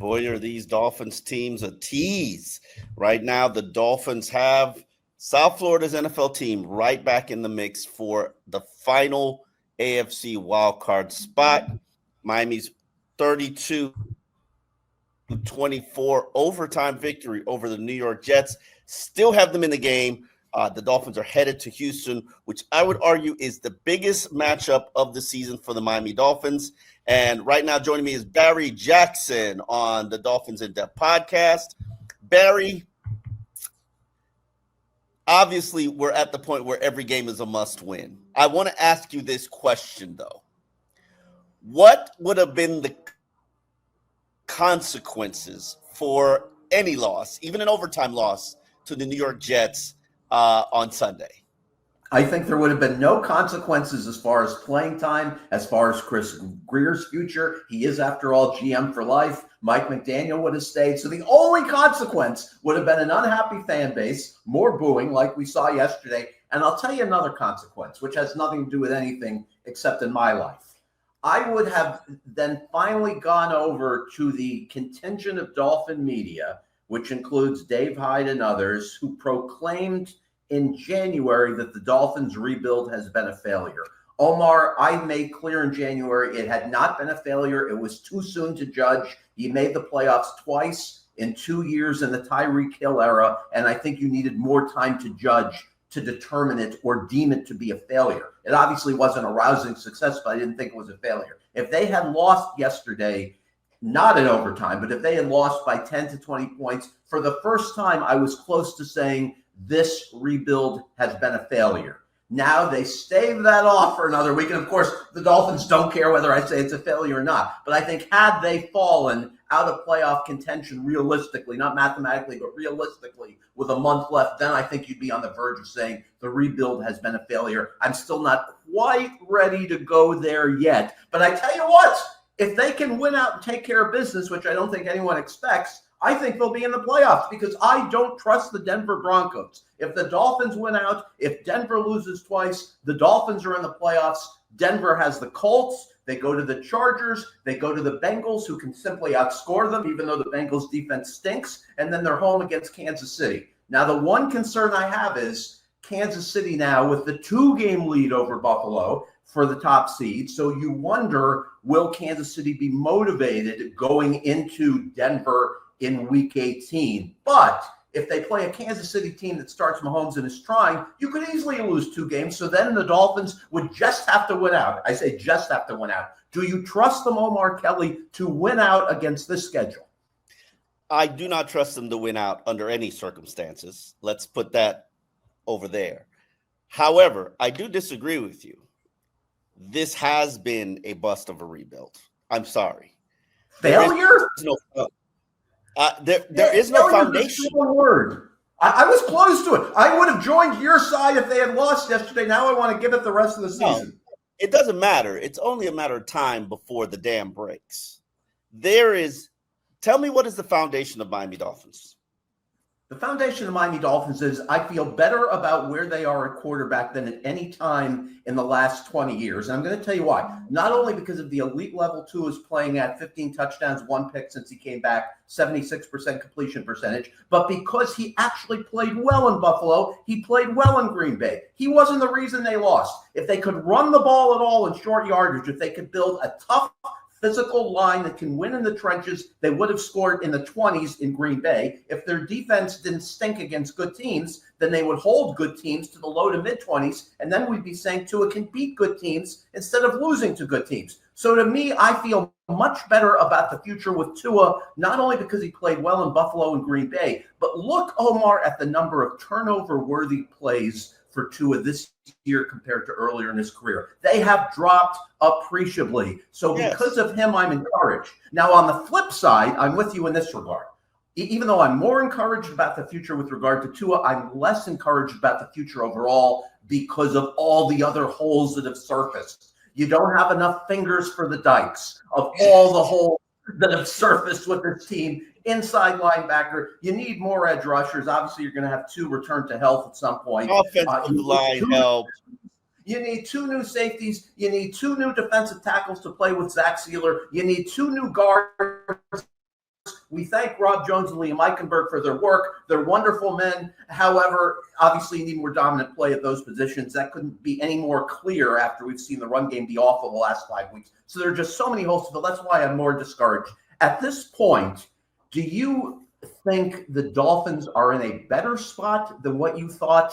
Boy, are these Dolphins teams a tease. Right now, the Dolphins have South Florida's NFL team right back in the mix for the final AFC wildcard spot. Miami's 32-24 overtime victory over the New York Jets still have them in the game. The Dolphins are headed to Houston, which I would argue is the biggest matchup of the season for the Miami Dolphins. And right now joining me is Barry Jackson on the Dolphins In Depth podcast. Barry, obviously we're at the point where every game is a must win. I want to ask you this question, though. What would have been the consequences for any loss, even an overtime loss, to the New York Jets on Sunday? I think there would have been no consequences as far as playing time, as far as Chris Greer's future. He is, after all, GM for life. Mike McDaniel would have stayed. So the only consequence would have been an unhappy fan base, more booing like we saw yesterday. And I'll tell you another consequence, which has nothing to do with anything except in my life. I would have then finally gone over to the contingent of Dolphin media, which includes Dave Hyde and others, who proclaimed in January that the Dolphins rebuild has been a failure. Omar, I made clear in January it had not been a failure. It was too soon to judge. You made the playoffs twice in 2 years in the Tyreek Hill era, and I think you needed more time to judge to determine it or deem it to be a failure. It obviously wasn't a rousing success, but I didn't think it was a failure. If they had lost yesterday, not in overtime, but if they had lost by 10 to 20 points, for the first time, I was close to saying this rebuild has been a failure. Now they stave that off for another week. And of course, the Dolphins don't care whether I say it's a failure or not. But I think had they fallen out of playoff contention realistically, not mathematically, but realistically, with a month left, then I think you'd be on the verge of saying the rebuild has been a failure. I'm still not quite ready to go there yet. But I tell you what, if they can win out and take care of business, which I don't think anyone expects, I think they'll be in the playoffs because I don't trust the Denver Broncos. If the Dolphins win out, if Denver loses twice, the Dolphins are in the playoffs. Denver has the Colts. They go to the Chargers. They go to the Bengals, who can simply outscore them, even though the Bengals defense stinks. And then they're home against Kansas City. Now, the one concern I have is Kansas City now with the 2-game lead over Buffalo for the top seed. So you wonder, will Kansas City be motivated going into Denver in week 18? But if they play a Kansas City team that starts Mahomes and is trying, you could easily lose 2 games. So then the Dolphins would just have to win out. I say just have to win out. Do you trust them, Omar Kelly, to win out against this schedule? I do not trust them to win out under any circumstances. Let's put that over there. However, I do disagree with you. This has been a bust of a rebuild. I'm sorry. Failure? There is no foundation. Word. I was close to it. I would have joined your side if they had lost yesterday. Now I want to give it the rest of the season. No, it doesn't matter. It's only a matter of time before the dam breaks. Tell me, what is the foundation of Miami Dolphins? The foundation of Miami Dolphins is I feel better about where they are at quarterback than at any time in the last 20 years. And I'm going to tell you why. Not only because of the elite level Tua is playing at 15 touchdowns, 1 pick since he came back, 76% completion percentage, but because he actually played well in Buffalo. He played well in Green Bay. He wasn't the reason they lost. If they could run the ball at all in short yardage, if they could build a tough physical line that can win in the trenches, they would have scored in the 20s in Green Bay. If their defense didn't stink against good teams, then they would hold good teams to the low to mid-20s, and then we'd be saying Tua can beat good teams instead of losing to good teams. So to me, I feel much better about the future with Tua, not only because he played well in Buffalo and Green Bay, but look, Omar, at the number of turnover-worthy plays for Tua this year compared to earlier in his career. They have dropped appreciably. So because of him, I'm encouraged. Now, on the flip side, I'm with you in this regard. Even though I'm more encouraged about the future with regard to Tua, I'm less encouraged about the future overall because of all the other holes that have surfaced. You don't have enough fingers for the dikes of all the holes that have surfaced with this team. Inside linebacker, you need more edge rushers. Obviously, you're going to have 2 return to health at some point. Offensive line help. You need 2 new safeties. You need 2 new defensive tackles to play with Zach Sealer. You need 2 new guards. We thank Rob Jones and Liam Eichenberg for their work. They're wonderful men. However, obviously you need more dominant play at those positions. That couldn't be any more clear after we've seen the run game be awful the last 5 weeks. So there are just so many holes to fill. That's why I'm more discouraged. At this point, do you think the Dolphins are in a better spot than what you thought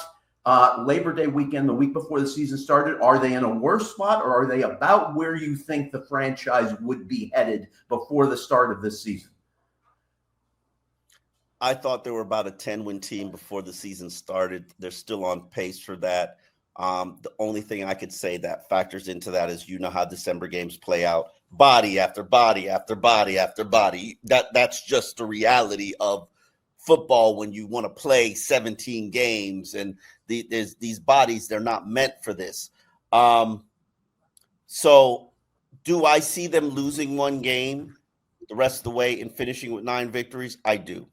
Labor Day weekend, the week before the season started? Are they in a worse spot, or are they about where you think the franchise would be headed before the start of this season? I thought they were about a 10-win team before the season started. They're still on pace for that. The only thing I could say that factors into that is, you know how December games play out. Body after body after body after body. That's just the reality of football when you want to play 17 games, and there's these bodies, they're not meant for this. So do I see them losing one game the rest of the way and finishing with 9 victories? I do.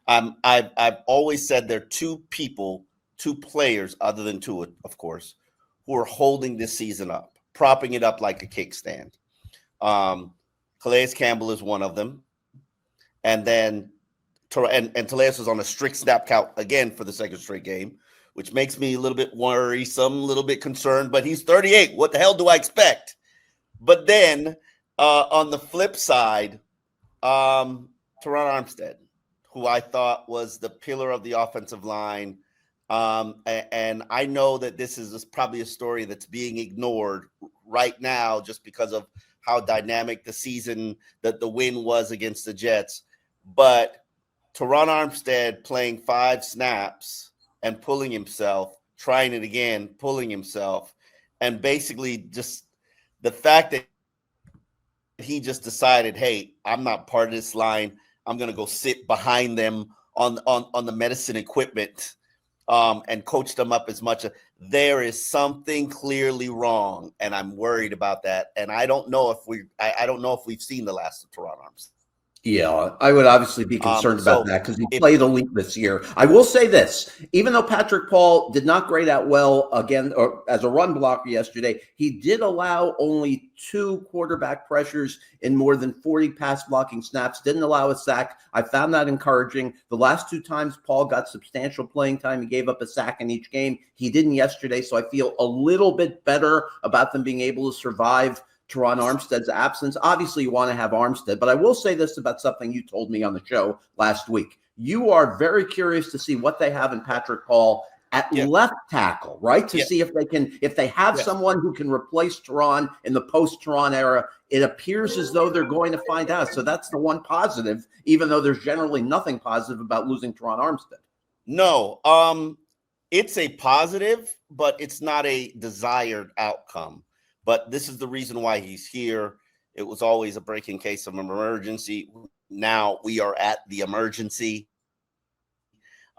I've always said there are two players, other than Tua, of course, who are holding this season up, propping it up like a kickstand. Calais Campbell is one of them. And then Calais was on a strict snap count again for the second straight game, which makes me a little bit worrisome, a little bit concerned, but he's 38. What the hell do I expect? But then on the flip side, Terron Armstead, who I thought was the pillar of the offensive line. And I know that this is probably a story that's being ignored right now just because of how dynamic the season, that the win was against the Jets. But Terron Armstead playing 5 snaps and pulling himself, trying it again, pulling himself, and basically just the fact that he just decided, hey, I'm not part of this line. I'm going to go sit behind them on the medicine equipment and coach them up as much. There is something clearly wrong, and I'm worried about that. And I don't know if we've seen the last of Terron Armstead. Yeah, I would obviously be concerned about that because he played elite this year. I will say this, even though Patrick Paul did not grade out well again or as a run blocker yesterday, he did allow only 2 quarterback pressures in more than 40 pass blocking snaps, didn't allow a sack. I found that encouraging. The last 2 times Paul got substantial playing time, he gave up a sack in each game. He didn't yesterday, so I feel a little bit better about them being able to survive Terron Armstead's absence. Obviously, you want to have Armstead, but I will say this about something you told me on the show last week. You are very curious to see what they have in Patrick Paul at left tackle, right? To see if they have someone who can replace Terron in the post-Terron era. It appears as though they're going to find out. So that's the one positive, even though there's generally nothing positive about losing Terron Armstead. No, it's a positive, but it's not a desired outcome. But this is the reason why he's here. It was always a breaking case of emergency. Now we are at the emergency.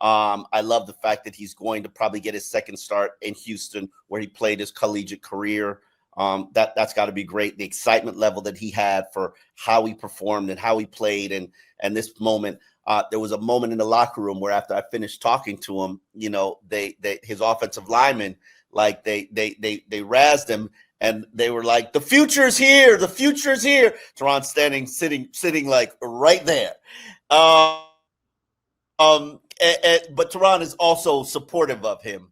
I love the fact that he's going to probably get his second start in Houston, where he played his collegiate career. That's got to be great. The excitement level that he had for how he performed and how he played, and this moment. There was a moment in the locker room where after I finished talking to him, his offensive linemen, like they razzed him. And they were like, the future's here. The future's here. Terron sitting like right there. But Terron is also supportive of him.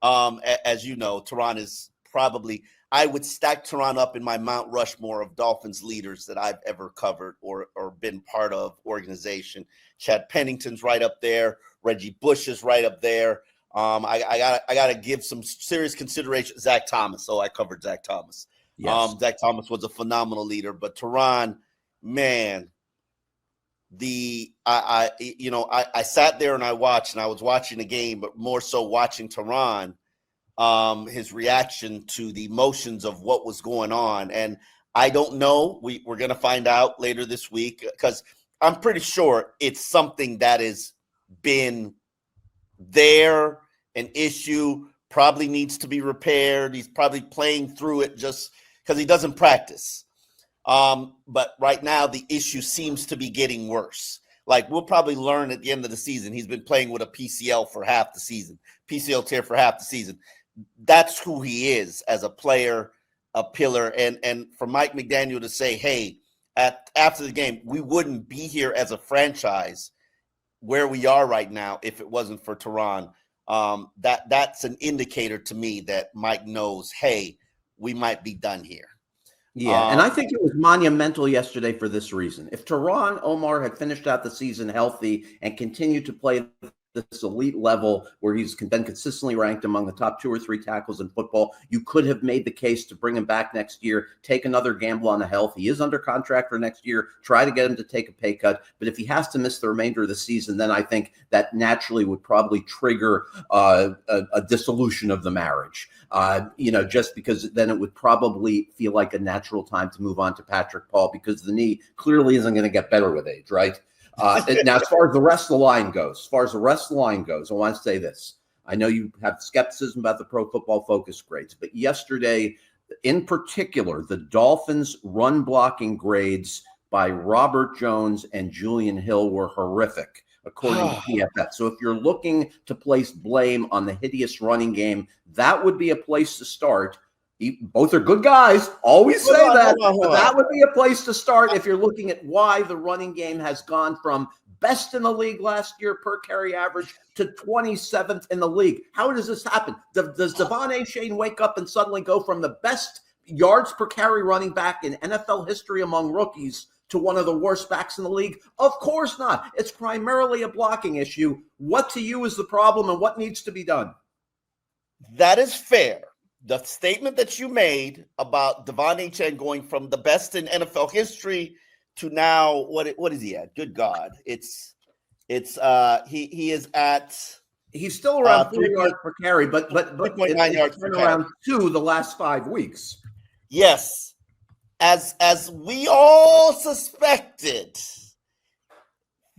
As you know, Terron is probably, I would stack Terron up in my Mount Rushmore of Dolphins leaders that I've ever covered or been part of organization. Chad Pennington's right up there. Reggie Bush is right up there. I gotta give some serious consideration. Zach Thomas. I covered Zach Thomas. Yes. Zach Thomas was a phenomenal leader, but Terron, man, I sat there and I watched, and I was watching the game, but more so watching Terron, his reaction to the emotions of what was going on. And I don't know. We're gonna find out later this week, because I'm pretty sure it's something that has been there. An issue, probably needs to be repaired. He's probably playing through it just because he doesn't practice. But right now, the issue seems to be getting worse. Like, we'll probably learn at the end of the season, he's been playing with a PCL for half the season, PCL tear for half the season. That's who he is as a player, a pillar. And for Mike McDaniel to say, hey, after the game, we wouldn't be here as a franchise where we are right now if it wasn't for Terron. That's an indicator to me that Mike knows, hey, we might be done here. Yeah, and I think it was monumental yesterday for this reason. If Terron Omar had finished out the season healthy and continued to play this elite level where he's been consistently ranked among the top 2 or 3 tackles in football, you could have made the case to bring him back next year, take another gamble on the health. He is under contract for next year. Try to get him to take a pay cut. But if he has to miss the remainder of the season, then I think that naturally would probably trigger a dissolution of the marriage. Just because then it would probably feel like a natural time to move on to Patrick Paul, because the knee clearly isn't going to get better with age, right? Now, as far as the rest of the line goes, I want to say this. I know you have skepticism about the Pro Football Focus grades, but yesterday, in particular, the Dolphins' run blocking grades by Robert Jones and Julian Hill were horrific, according to PFF. So if you're looking to place blame on the hideous running game, that would be a place to start. Both are good guys. Always say that. But that would be a place to start if you're looking at why the running game has gone from best in the league last year per carry average to 27th in the league. How does this happen? Does Devon Achane wake up and suddenly go from the best yards per carry running back in NFL history among rookies to one of the worst backs in the league? Of course not. It's primarily a blocking issue. What to you is the problem and what needs to be done? That is fair. The statement that you made about Devon Achane going from the best in NFL history to now, what is he at? Good God. He is at. He's still around 3 yards per carry, but 3.9 yards per carry. Around 2 the last 5 weeks. Yes. As we all suspected,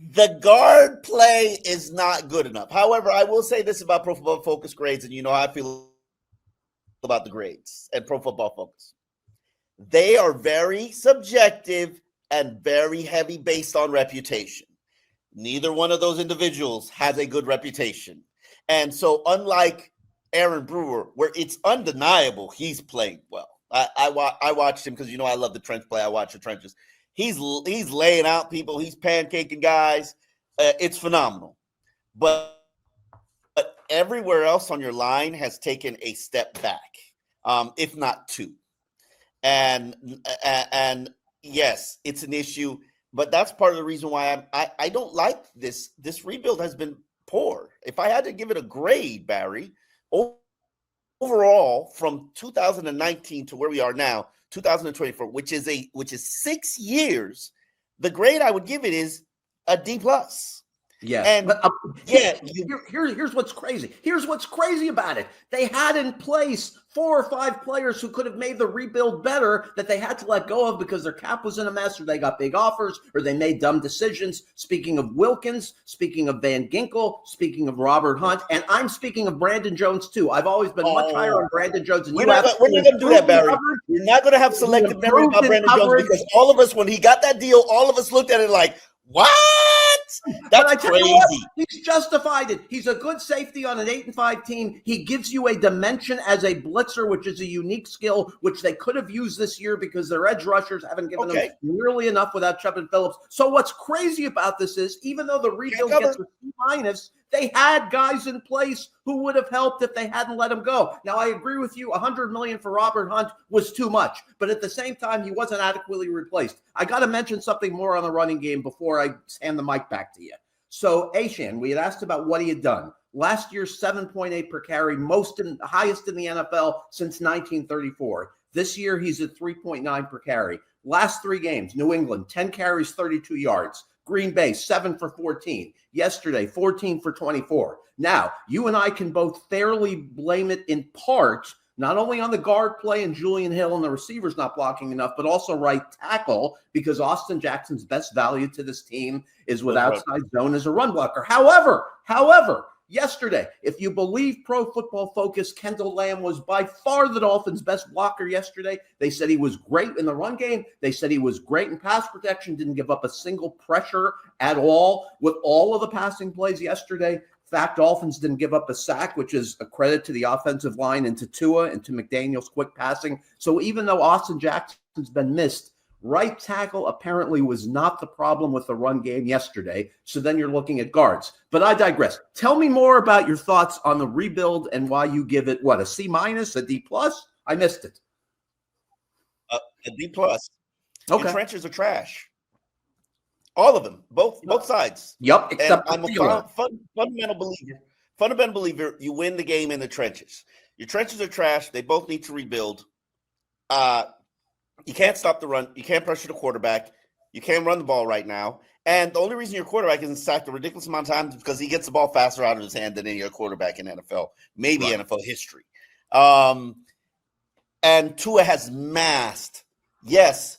the guard play is not good enough. However, I will say this about Pro Football Focus grades, and you know how I feel about the grades and Pro Football Focus. They are very subjective and very heavy based on reputation. Neither one of those individuals has a good reputation. And so unlike Aaron Brewer, where it's undeniable he's playing well. I watched him because, I love the trench play. I watch the trenches. He's laying out people. He's pancaking guys. It's phenomenal. But everywhere else on your line has taken a step back, if not 2. And yes, it's an issue, but that's part of the reason why I don't like this. This rebuild has been poor. If I had to give it a grade, Barry, overall from 2019 to where we are now, 2024, which is 6 years, the grade I would give it is a D+. Yeah. And but, here's what's crazy. Here's what's crazy about it. They had in place 4 or 5 players who could have made the rebuild better that they had to let go of because their cap was in a mess, or they got big offers, or they made dumb decisions. Speaking of Wilkins, speaking of Van Ginkel, speaking of Robert Hunt, and I'm speaking of Brandon Jones too. I've always been much higher on Brandon Jones. And we're not going to do that, Barry. We're not going to have selective memory about Brandon Jones, because all of us, when he got that deal, all of us looked at it like, what? That's crazy. He's justified it. He's a good safety on an 8-5 team. He gives you a dimension as a blitzer, which is a unique skill, which they could have used this year because their edge rushers haven't given them nearly enough without Chubb and Phillips. So what's crazy about this is, even though the rebuild gets a C-, they had guys in place who would have helped if they hadn't let him go. Now, I agree with you. $100 million for Robert Hunt was too much, but at the same time, he wasn't adequately replaced. I got to mention something more on the running game before I hand the mic back to you. So, Achane, we had asked about what he had done. Last year, 7.8 per carry, highest in the NFL since 1934. This year, he's at 3.9 per carry. Last 3 games, New England, 10 carries, 32 yards. Green Bay, 7 for 14. Yesterday, 14 for 24. Now, you and I can both fairly blame it in part, not only on the guard play and Julian Hill and the receivers not blocking enough, but also right tackle, because Austin Jackson's best value to this team is with outside zone as a run blocker. However, yesterday, if you believe Pro Football Focus, Kendall Lamb was by far the Dolphins' best blocker yesterday. They said he was great in the run game. They said he was great in pass protection, didn't give up a single pressure at all with all of the passing plays yesterday. In fact, Dolphins didn't give up a sack, which is a credit to the offensive line and to Tua and to McDaniel's quick passing. So even though Austin Jackson's been missed, Right tackle apparently was not the problem with the run game yesterday. So then you're looking at guards. But I digress. Tell me more about your thoughts on the rebuild and why you give it, what, a C-, a D+? I missed it. A D+. Okay. Your trenches are trash. All of them, both sides. Yep, except I'm a fundamental believer. You win the game in the trenches. Your trenches are trash. They both need to rebuild. You can't stop the run. You can't pressure the quarterback. You can't run the ball right now. And the only reason your quarterback isn't sacked a ridiculous amount of times is because he gets the ball faster out of his hand than any other quarterback in NFL, maybe NFL history. And Tua has masked, yes.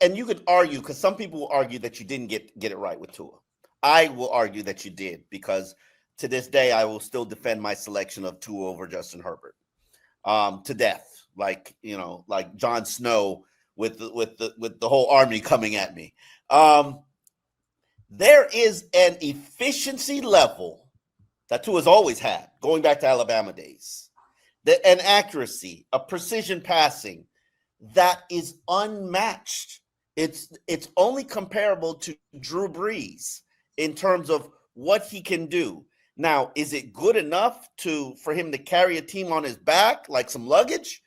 And you could argue, because some people will argue that you didn't get it right with Tua. I will argue that you did, because to this day, I will still defend my selection of Tua over Justin Herbert to death. Like Jon Snow with the whole army coming at me. There is an efficiency level that Tua's always had, going back to Alabama days. An accuracy, a precision passing that is unmatched. It's only comparable to Drew Brees in terms of what he can do. Now, is it good enough for him to carry a team on his back like some luggage?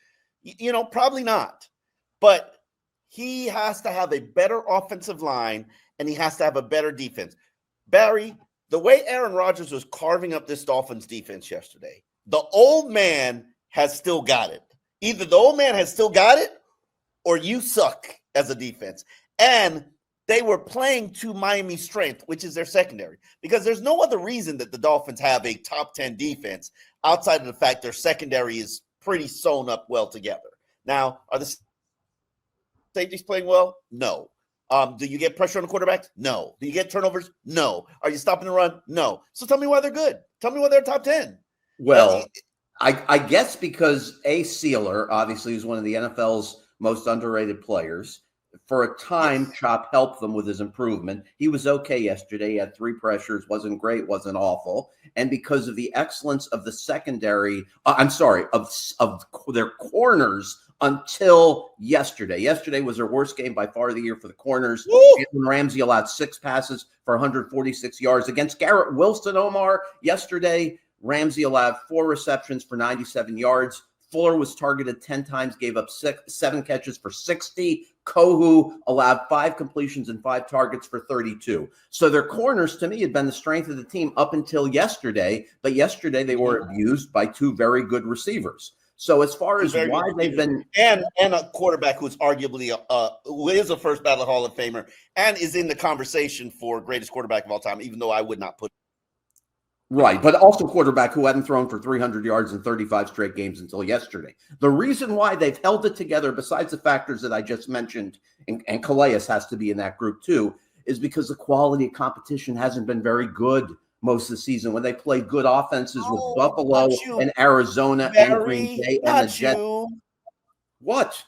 Probably not. But he has to have a better offensive line, and he has to have a better defense. Barry, the way Aaron Rodgers was carving up this Dolphins defense yesterday, the old man has still got it. Either the old man has still got it, or you suck as a defense. And they were playing to Miami's strength, which is their secondary, because there's no other reason that the Dolphins have a top 10 defense outside of the fact their secondary is pretty sewn up well together. Now, are the safeties playing well? No. Do you get pressure on the quarterbacks? No. Do you get turnovers? No. Are you stopping the run? No. So tell me why they're good. Tell me why they're top 10. Well, I guess because Ace Sealer, obviously, is one of the NFL's most underrated players. For a time, yes. Chop helped them with his improvement. He was okay yesterday. He had 3 pressures, wasn't great, wasn't awful. And because of the excellence of the secondary, of their corners until yesterday. Yesterday was their worst game by far of the year for the corners. Jalen Ramsey allowed 6 passes for 146 yards against Garrett Wilson. Omar, yesterday, Ramsey allowed 4 receptions for 97 yards. Fuller was targeted 10 times, gave up 7 catches for 60. Kohu allowed 5 completions and 5 targets for 32. So their corners, to me, had been the strength of the team up until yesterday. But yesterday they were abused by 2 very good receivers. So as far as why they've been and a quarterback who's arguably who is a first ballot Hall of Famer and is in the conversation for greatest quarterback of all time, even though I would not put. Right, but also quarterback who hadn't thrown for 300 yards in 35 straight games until yesterday. The reason why they've held it together, besides the factors that I just mentioned, and Calais has to be in that group too, is because the quality of competition hasn't been very good most of the season. When they played good offenses with Buffalo and Arizona and Green Bay and the Jets. What?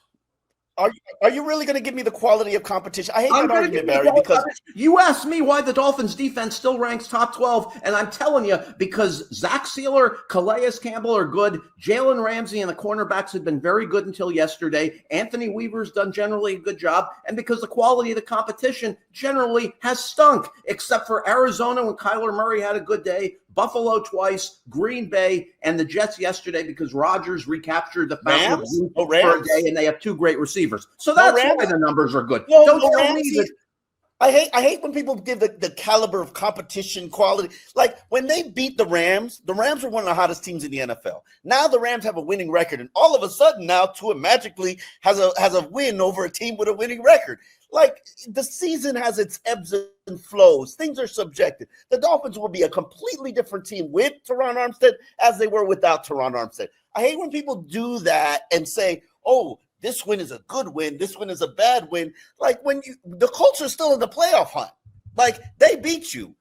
Are you really going to give me the quality of competition? I hate that argument, Barry, because you asked me why the Dolphins defense still ranks top 12, and I'm telling you, because Zach Sealer, Calais Campbell are good. Jalen Ramsey and the cornerbacks have been very good until yesterday. Anthony Weaver's done generally a good job, and because the quality of the competition generally has stunk, except for Arizona when Kyler Murray had a good day, Buffalo twice, Green Bay, and the Jets yesterday because Rodgers recaptured the Falcons for a day, and they have 2 great receivers. So that's why the numbers are good. Don't tell me that. I hate when people give the caliber of competition quality. Like when they beat the Rams were one of the hottest teams in the NFL. Now the Rams have a winning record, and all of a sudden now Tua magically has a win over a team with a winning record. Like the season has its ebbs and flows. Things are subjective. The Dolphins will be a completely different team with Terron Armstead as they were without Terron Armstead. I hate when people do that and say, "Oh, this win is a good win. This win is a bad win." Like when the Colts are still in the playoff hunt. Like they beat you.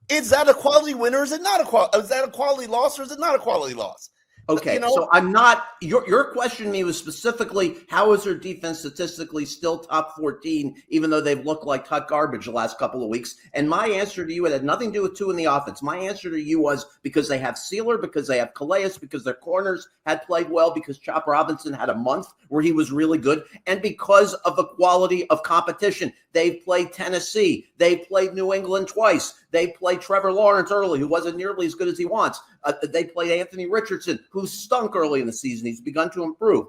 Is that a quality win or is it not is that a quality loss or is it not a quality loss? Okay, so I'm not. Your question to me was specifically how is their defense statistically still top 14, even though they've looked like hot garbage the last couple of weeks? And my answer to you, it had nothing to do with two in the offense. My answer to you was because they have Sealer, because they have Calais, because their corners had played well, because Chop Robinson had a month where he was really good, and because of the quality of competition. They've played Tennessee. They've played New England twice. They played Trevor Lawrence early, who wasn't nearly as good as he wants. They played Anthony Richardson, who stunk early in the season. He's begun to improve.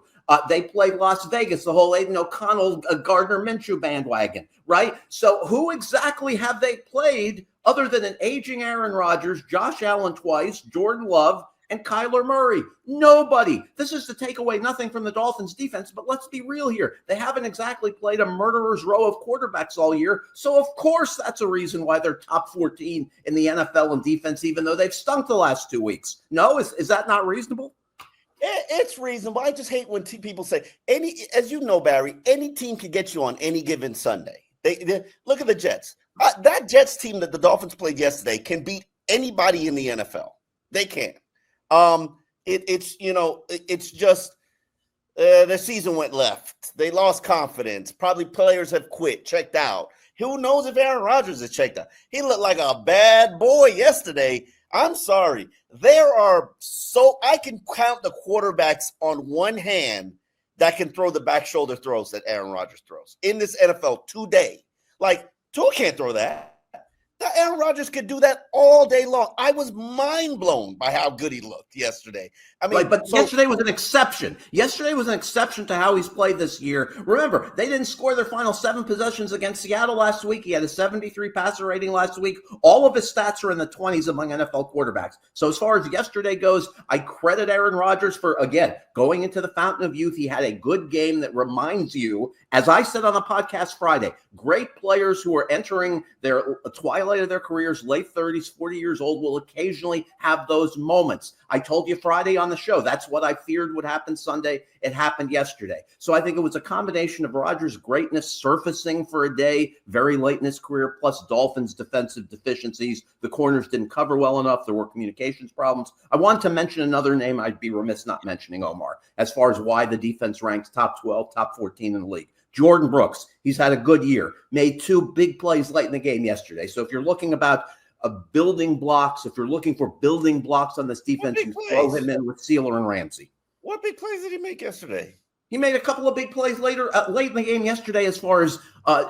They played Las Vegas, the whole Aiden O'Connell, Gardner Minshew bandwagon, right? So who exactly have they played other than an aging Aaron Rodgers, Josh Allen twice, Jordan Love, and Kyler Murray? Nobody. This is to take away nothing from the Dolphins defense, but let's be real here. They haven't exactly played a murderer's row of quarterbacks all year. So of course that's a reason why they're top 14 in the NFL in defense, even though they've stunk the last 2 weeks. No, is that not reasonable? It's reasonable. I just hate when people say as you know, Barry, any team can get you on any given Sunday. They look at the Jets. That Jets team that the Dolphins played yesterday can beat anybody in the NFL. They can. It's just the season went left. They lost confidence. Probably players have quit, checked out. Who knows if Aaron Rodgers is checked out? He looked like a bad boy yesterday. I'm sorry. I can count the quarterbacks on one hand that can throw the back shoulder throws that Aaron Rodgers throws in this NFL today. Like, Tua can't throw that. Aaron Rodgers could do that all day long. I was mind blown by how good he looked yesterday. I mean, yesterday was an exception. Yesterday was an exception to how he's played this year. Remember, they didn't score their final 7 possessions against Seattle last week. He had a 73 passer rating last week. All of his stats are in the 20s among NFL quarterbacks. So as far as yesterday goes, I credit Aaron Rodgers for, again, going into the fountain of youth. He had a good game that reminds you, as I said on the podcast Friday, great players who are entering their twilight of their careers, late 30s, 40 years old, will occasionally have those moments. I told you Friday on the show, that's what I feared would happen Sunday. It happened yesterday. So I think it was a combination of Rodgers' greatness surfacing for a day very late in his career, plus Dolphins' defensive deficiencies. The corners didn't cover well enough. There were communications problems. I want to mention another name I'd be remiss not mentioning, Omar, as far as why the defense ranks top 12, top 14 in the league. Jordan Brooks, he's had a good year, made 2 big plays late in the game yesterday. So if you're looking about building blocks, if you're looking for building blocks on this defense, you throw him in with Sealer and Ramsey. What big plays did he make yesterday? He made a couple of big plays late in the game yesterday, as far as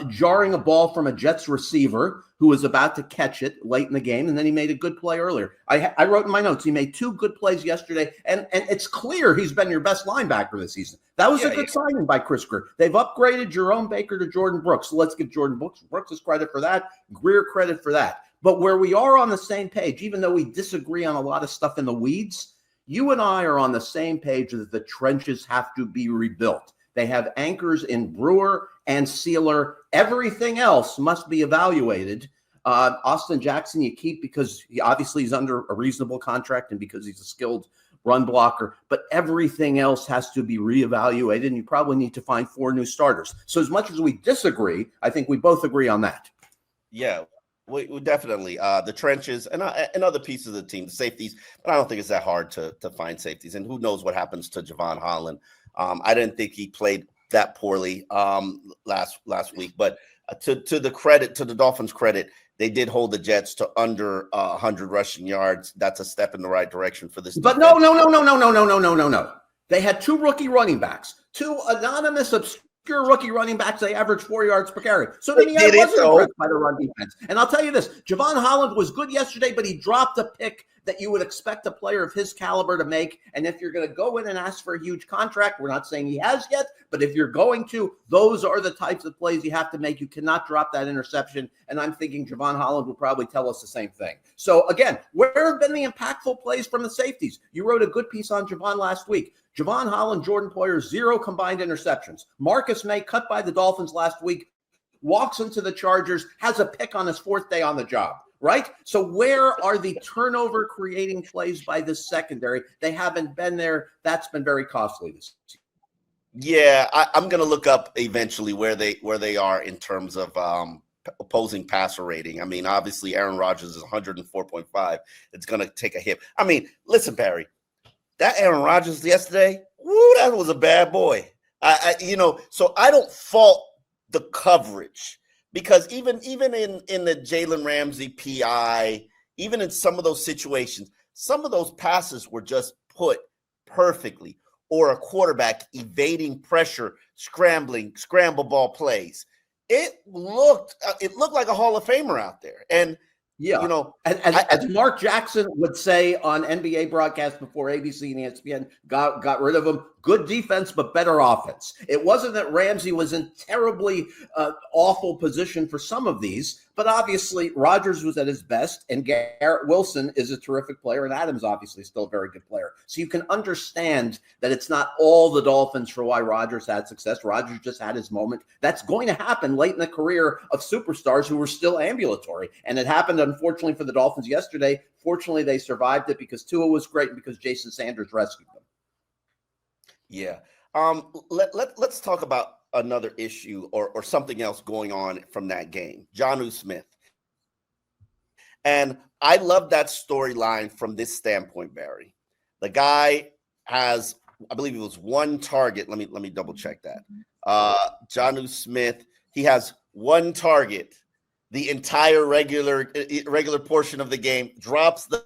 jarring a ball from a Jets receiver who was about to catch it late in the game, and then he made a good play earlier. I wrote in my notes, he made 2 good plays yesterday, and it's clear he's been your best linebacker this season. That was a good signing by Chris Grier. They've upgraded Jerome Baker to Jordan Brooks, so let's give Jordan Brooks credit for that, Grier credit for that. But where we are on the same page, even though we disagree on a lot of stuff in the weeds, you and I are on the same page that the trenches have to be rebuilt. They have anchors in Brewer and Sealer. Everything else must be evaluated. Austin Jackson you keep because he obviously is under a reasonable contract and because he's a skilled run blocker. But everything else has to be reevaluated, and you probably need to find 4 new starters. So as much as we disagree, I think we both agree on that. Yeah. We definitely the trenches and other pieces of the team, the safeties, but I don't think it's that hard to find safeties. And who knows what happens to Javon Holland? I didn't think he played that poorly last week, but to the Dolphins' credit, they did hold the Jets to under 100 rushing yards. That's a step in the right direction for this. But no. They had 2 rookie running backs, 2 anonymous obscure rookie running backs. They averaged 4 yards per carry. So to me, I wasn't impressed by the run defense. And I'll tell you this, Javon Holland was good yesterday, but he dropped a pick that you would expect a player of his caliber to make. And if you're going to go in and ask for a huge contract, we're not saying he has yet, but if you're going to, those are the types of plays you have to make. You cannot drop that interception. And I'm thinking Javon Holland will probably tell us the same thing. So again, where have been the impactful plays from the safeties? You wrote a good piece on Javon last week. Javon Holland, Jordan Poyer, 0 combined interceptions. Marcus May, cut by the Dolphins last week, walks into the Chargers, has a pick on his 4th day on the job, right? So where are the turnover creating plays by this secondary? They haven't been there. That's been very costly this season. Yeah, I'm going to look up eventually where they are in terms of opposing passer rating. I mean, obviously Aaron Rodgers is 104.5. It's going to take a hit. I mean, listen, Barry, that Aaron Rodgers yesterday, woo, that was a bad boy. So I don't fault the coverage because even in the Jalen Ramsey PI, even in some of those situations, some of those passes were just put perfectly, or a quarterback evading pressure, scramble ball plays. It looked like a Hall of Famer out there. And yeah, as Mark Jackson would say on NBA broadcast before ABC and ESPN got rid of him, good defense, but better offense. It wasn't that Ramsey was in terribly awful position for some of these, but obviously Rodgers was at his best, and Garrett Wilson is a terrific player, and Adams obviously still a very good player. So you can understand that it's not all the Dolphins for why Rodgers had success. Rodgers just had his moment. That's going to happen late in the career of superstars who were still ambulatory, and it happened, unfortunately, for the Dolphins yesterday. Fortunately, they survived it because Tua was great and because Jason Sanders rescued them. Yeah. Let's talk about another issue or something else going on from that game. Jonnu Smith. And I love that storyline from this standpoint, Barry. The guy has, I believe it was one target. Let me double check that. Jonnu Smith, he has one target the entire regular portion of the game, drops the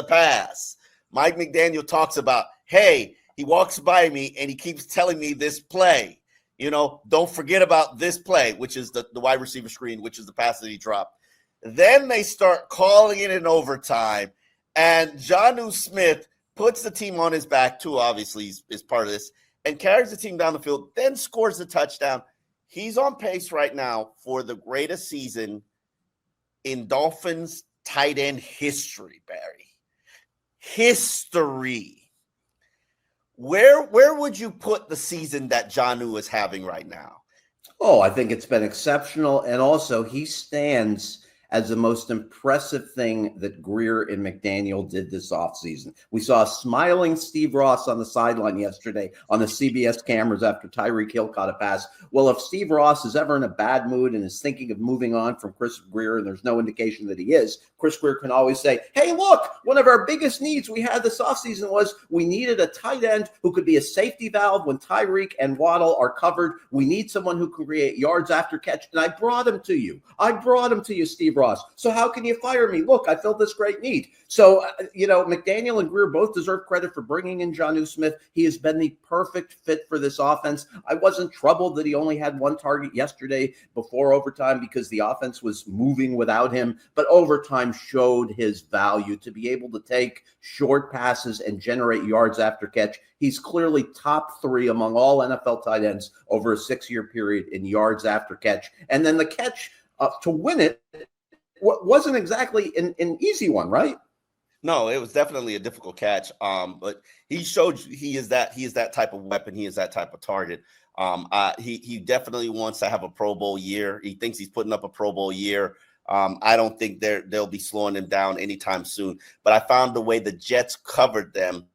pass. Mike McDaniel talks about, hey, he walks by me and he keeps telling me this play. Don't forget about this play, which is the wide receiver screen, which is the pass that he dropped. Then they start calling it in overtime, and Jonnu Smith puts the team on his back, too, obviously, is part of this, and carries the team down the field, then scores the touchdown. He's on pace right now for the greatest season in Dolphins tight end history, Barry. History. Where would you put the season that Jonnu is having right now? Oh, I think it's been exceptional. And also, he stands as the most impressive thing that Greer and McDaniel did this offseason. We saw a smiling Steve Ross on the sideline yesterday on the CBS cameras after Tyreek Hill caught a pass. Well, if Steve Ross is ever in a bad mood and is thinking of moving on from Chris Greer, and there's no indication that he is, Chris Greer can always say, hey, look, one of our biggest needs we had this offseason was we needed a tight end who could be a safety valve when Tyreek and Waddle are covered. We need someone who can create yards after catch. And I brought him to you. Steve Ross. So how can you fire me? Look, I filled this great need. So, McDaniel and Greer both deserve credit for bringing in Jonnu Smith. He has been the perfect fit for this offense. I wasn't troubled that he only had one target yesterday before overtime because the offense was moving without him. But overtime showed his value to be able to take short passes and generate yards after catch. He's clearly top 3 among all NFL tight ends over a 6-year period in yards after catch. And then the catch to win it wasn't exactly an easy one, right? No, it was definitely a difficult catch. But he showed he is that type of weapon. He is that type of target. He definitely wants to have a Pro Bowl year. He thinks he's putting up a Pro Bowl year. I don't think they'll be slowing him down anytime soon. But I found the way the Jets covered them.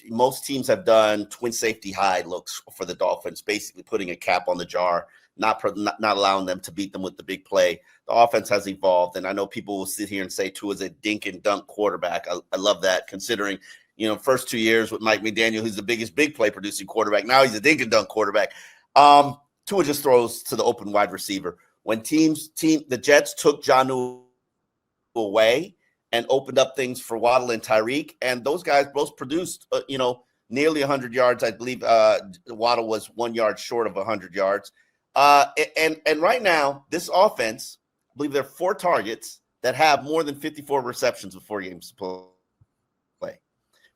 Most teams have done twin safety high looks for the Dolphins, basically putting a cap on the jar, not allowing them to beat them with the big play. The offense has evolved, and I know people will sit here and say Tua's a dink and dunk quarterback. I love that, considering, first 2 years with Mike McDaniel, he's the biggest big play producing quarterback. Now he's a dink and dunk quarterback. Tua just throws to the open wide receiver. When the Jets took Jonnu away and opened up things for Waddle and Tyreek, and those guys both produced, nearly 100 yards. I believe Waddle was 1 yard short of 100 yards. And right now, this offense, I believe there are 4 targets that have more than 54 receptions with 4 games to play,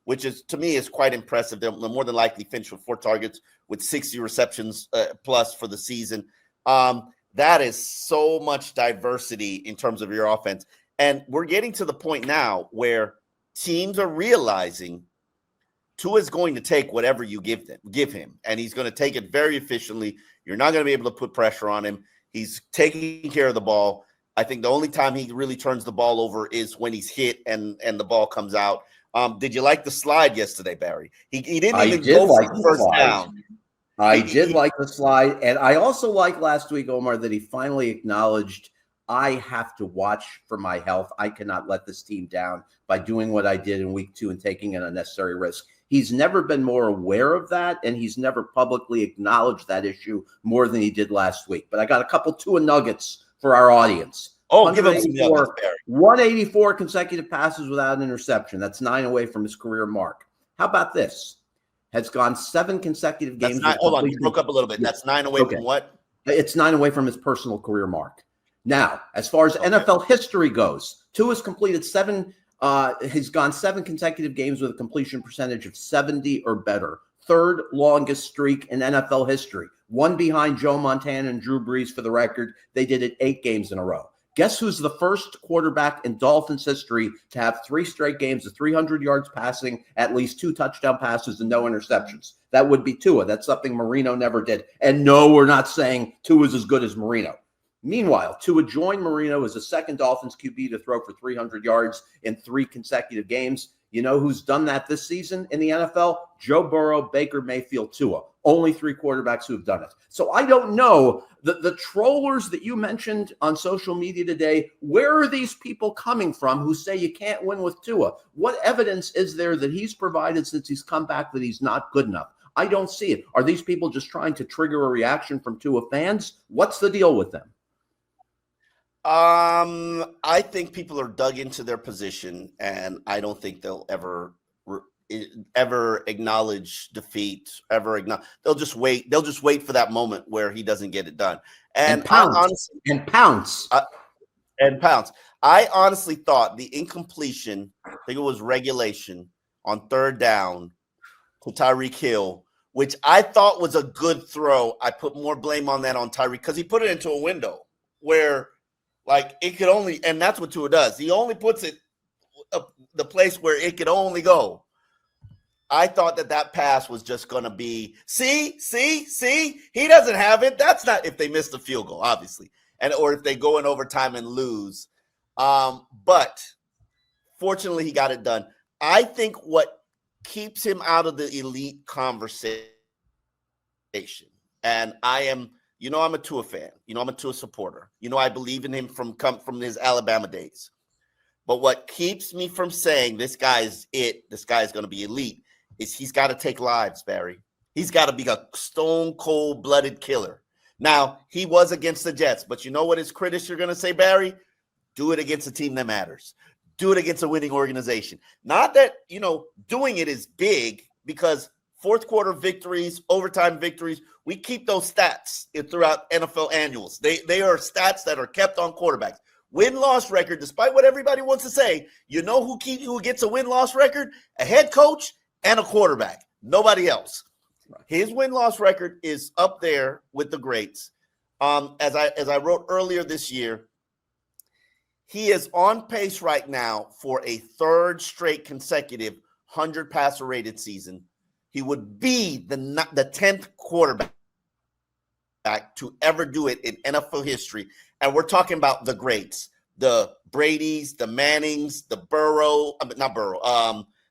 which is, to me, is quite impressive. They're more than likely finish with 4 targets with 60 receptions plus for the season. That is so much diversity in terms of your offense. And we're getting to the point now where teams are realizing Tua is going to take whatever you give him, and he's going to take it very efficiently. You're not going to be able to put pressure on him. He's taking care of the ball. I think the only time he really turns the ball over is when he's hit and the ball comes out. Did you like the slide yesterday, Barry? He didn't even go for the first down. I did like the slide, and I also liked last week, Omar, that he finally acknowledged I have to watch for my health. I cannot let this team down by doing what I did in week 2 and taking an unnecessary risk. He's never been more aware of that, and he's never publicly acknowledged that issue more than he did last week. But I got a couple Tua nuggets for our audience. Oh, give him some nuggets, Barry. 184 consecutive passes without an interception. That's 9 away from his career mark. How about this? Has gone 7 consecutive games. Hold on, you broke up a little bit. That's 9 away from what? It's 9 away from his personal career mark. Now, as far as NFL history goes, Tua has completed 7. He's gone 7 consecutive games with a completion percentage of 70 or better. 3rd longest streak in NFL history. 1 behind Joe Montana and Drew Brees for the record. They did it 8 games in a row. Guess who's the first quarterback in Dolphins history to have 3 straight games of 300 yards passing, at least 2 touchdown passes, and no interceptions? That would be Tua. That's something Marino never did. And no, we're not saying Tua's as good as Marino. Meanwhile, Tua joined Marino as the second Dolphins QB to throw for 300 yards in 3 consecutive games. You know who's done that this season in the NFL? Joe Burrow, Baker Mayfield, Tua. Only 3 quarterbacks who have done it. So I don't know. The trollers that you mentioned on social media today, where are these people coming from who say you can't win with Tua? What evidence is there that he's provided since he's come back that he's not good enough? I don't see it. Are these people just trying to trigger a reaction from Tua fans? What's the deal with them? I think people are dug into their position, and I don't think they'll ever acknowledge defeat. They'll just wait. They'll just wait for that moment where he doesn't get it done. And pounce. I honestly thought the incompletion, I think it was regulation on 3rd down to Tyreek Hill, which I thought was a good throw. I put more blame on that on Tyreek because he put it into a window where, like, it could only, and that's what Tua does. He only puts it the place where it could only go. I thought that pass was just going to be, see, he doesn't have it. That's not if they miss the field goal, obviously, or if they go in overtime and lose. But fortunately, he got it done. I think what keeps him out of the elite conversation, and I'm a Tua fan. I'm a Tua supporter. I believe in him from his Alabama days. But what keeps me from saying this guy's going to be elite is he's got to take lives, Barry. He's got to be a stone cold-blooded killer. Now, he was against the Jets, but you know what his critics are going to say, Barry? Do it against a team that matters. Do it against a winning organization. Not that, doing it is big, because 4th quarter victories, overtime victories, we keep those stats throughout NFL annuals. They are stats that are kept on quarterbacks. Win-loss record, despite what everybody wants to say, who gets a win-loss record? A head coach and a quarterback. Nobody else. His win-loss record is up there with the greats. As I wrote earlier this year, he is on pace right now for a 3rd straight consecutive 100 passer rated season. He would be the 10th quarterback to ever do it in NFL history. And we're talking about the greats, the Bradys, the Mannings, the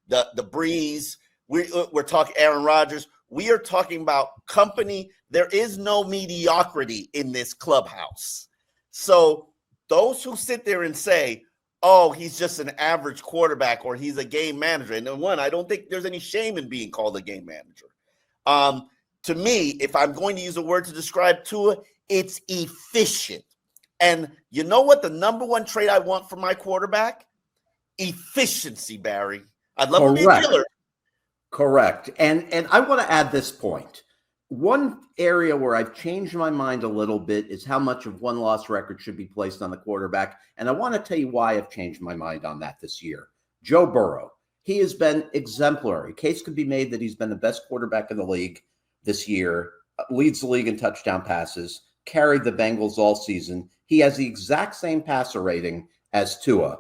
the Brees. We're talking Aaron Rodgers. We are talking about company. There is no mediocrity in this clubhouse. So those who sit there and say, oh, he's just an average quarterback or he's a game manager. And I don't think there's any shame in being called a game manager. To me, if I'm going to use a word to describe Tua, it's efficient. And you know what the number one trait I want from my quarterback? Efficiency, Barry. I'd love to be a killer. Correct. And I want to add this point. One area where I've changed my mind a little bit is how much of one-loss record should be placed on the quarterback. And I want to tell you why I've changed my mind on that this year. Joe Burrow, he has been exemplary. Case could be made that he's been the best quarterback in the league this year, leads the league in touchdown passes, carried the Bengals all season. He has the exact same passer rating as Tua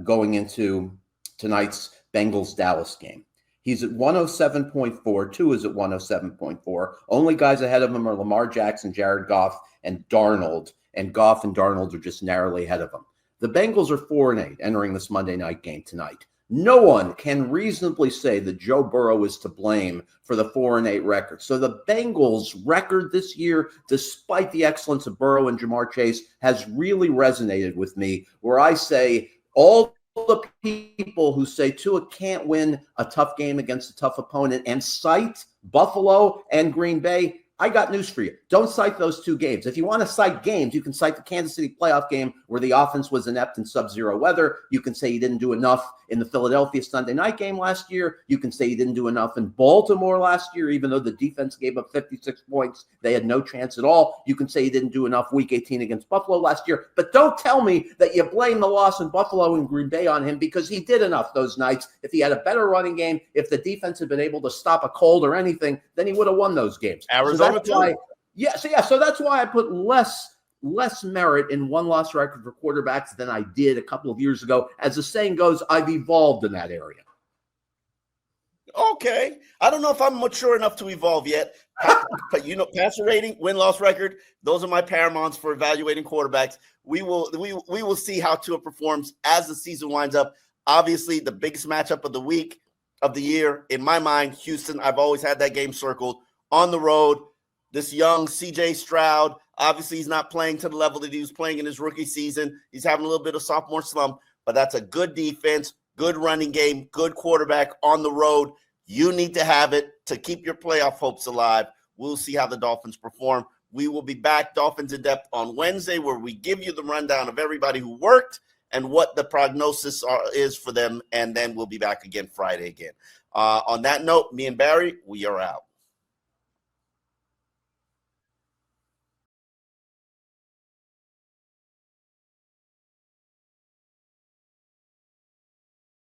going into tonight's Bengals-Dallas game. He's at 107.4. Tua is at 107.4. Only guys ahead of him are Lamar Jackson, Jared Goff, and Darnold. And Goff and Darnold are just narrowly ahead of him. The Bengals are 4-8 entering this Monday night game tonight. No one can reasonably say that Joe Burrow is to blame for the 4-8 record. So the Bengals' record this year, despite the excellence of Burrow and Jamar Chase, has really resonated with me, where I say all the people who say Tua can't win a tough game against a tough opponent and cite Buffalo and Green Bay, I got news for you. Don't cite those two games. If you want to cite games, you can cite the Kansas City playoff game where the offense was inept in sub-zero weather. You can say you didn't do enough in the Philadelphia Sunday night game last year. You can say you didn't do enough in Baltimore last year, even though the defense gave up 56 points. They had no chance at all. You can say you didn't do enough week 18 against Buffalo last year. But don't tell me that you blame the loss in Buffalo and Green Bay on him, because he did enough those nights. If he had a better running game, if the defense had been able to stop a cold or anything, then he would have won those games. Arizona too. So that's why I put less merit in one-loss record for quarterbacks than I did a couple of years ago. As the saying goes, I've evolved in that area. Okay. I don't know if I'm mature enough to evolve yet. But passer rating, win-loss record, those are my paramounts for evaluating quarterbacks. We will see how Tua performs as the season winds up. Obviously, the biggest matchup of the week, of the year, in my mind, Houston. I've always had that game circled. On the road, this young C.J. Stroud, obviously he's not playing to the level that he was playing in his rookie season. He's having a little bit of sophomore slump, but that's a good defense, good running game, good quarterback on the road. You need to have it to keep your playoff hopes alive. We'll see how the Dolphins perform. We will be back, Dolphins In Depth, on Wednesday, where we give you the rundown of everybody who worked and what the prognosis is for them, and then we'll be back again Friday again. On that note, me and Barry, we are out.